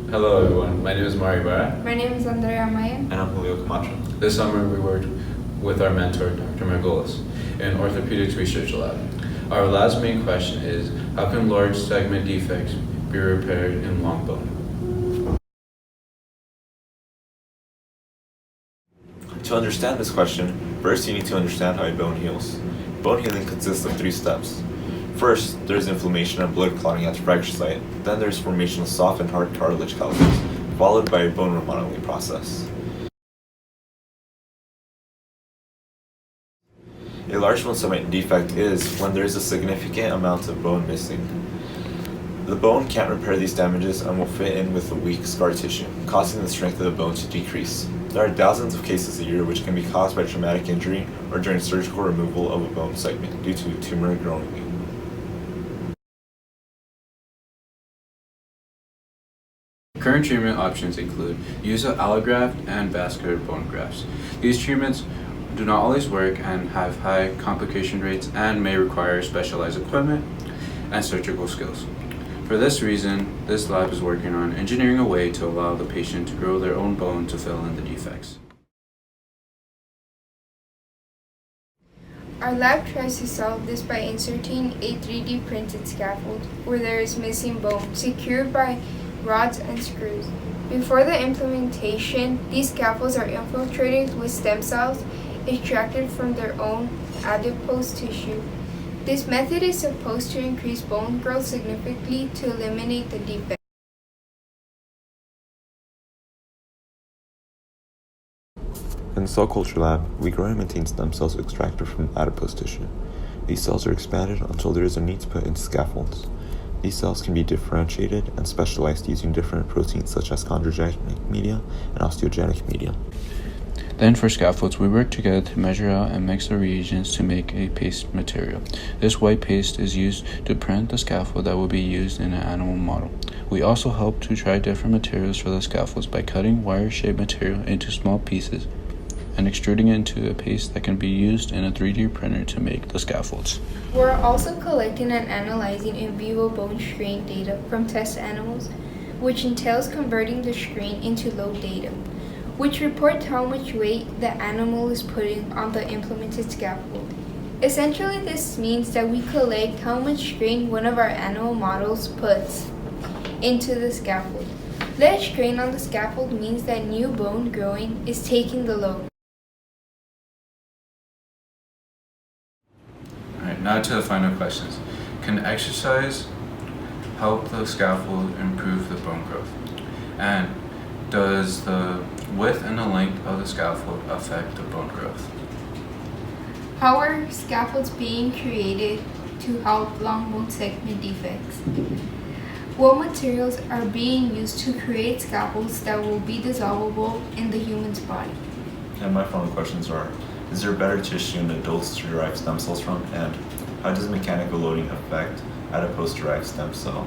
Hello everyone, my name is Ibarra. My name is Andrea, Amaya. And I'm Julio, Camacho. This summer we worked with our mentor, Dr. Margolis, in Orthopedics Research Lab. Our lab's main question is, how can large segment defects be repaired in long bone? To understand this question, first you need to understand how a bone heals. Bone healing consists of 3 steps. First, there's inflammation and blood clotting at the fracture site. Then there's formation of soft and hard cartilage calluses, followed by a bone remodeling process. A large bone segment defect is when there is a significant amount of bone missing. The bone can't repair these damages and will fit in with the weak scar tissue, causing the strength of the bone to decrease. There are thousands of cases a year which can be caused by traumatic injury or during surgical removal of a bone segment due to a tumor growing. Current treatment options include use of allograft and vascular bone grafts. These treatments do not always work and have high complication rates and may require specialized equipment and surgical skills. For this reason, this lab is working on engineering a way to allow the patient to grow their own bone to fill in the defects. Our lab tries to solve this by inserting a 3D printed scaffold where there is missing bone, secured by rods and screws. Before the implementation, these scaffolds are infiltrated with stem cells extracted from their own adipose tissue. This method is supposed to increase bone growth significantly to eliminate the defect. In the cell culture lab, we grow and maintain stem cells extracted from adipose tissue. These cells are expanded until there is a need to put into scaffolds. These cells can be differentiated and specialized using different proteins such as chondrogenic media and osteogenic media. Then for scaffolds, we work together to measure out and mix the reagents to make a paste material. This white paste is used to print the scaffold that will be used in an animal model. We also help to try different materials for the scaffolds by cutting wire-shaped material into small pieces and extruding it into a paste that can be used in a 3D printer to make the scaffolds. We're also collecting and analyzing in vivo bone strain data from test animals, which entails converting the strain into load data, which report how much weight the animal is putting on the implemented scaffold. Essentially, this means that we collect how much strain one of our animal models puts into the scaffold. Less strain on the scaffold means that new bone growing is taking the load. Alright, now to the final questions. Can exercise help the scaffold improve the bone growth? And does the width and the length of the scaffold affect the bone growth? How are scaffolds being created to help long bone segment defects? What materials are being used to create scaffolds that will be dissolvable in the human's body? And my final questions are, is there better tissue in adults to derive stem cells from? And how does mechanical loading affect adipose-derived stem cell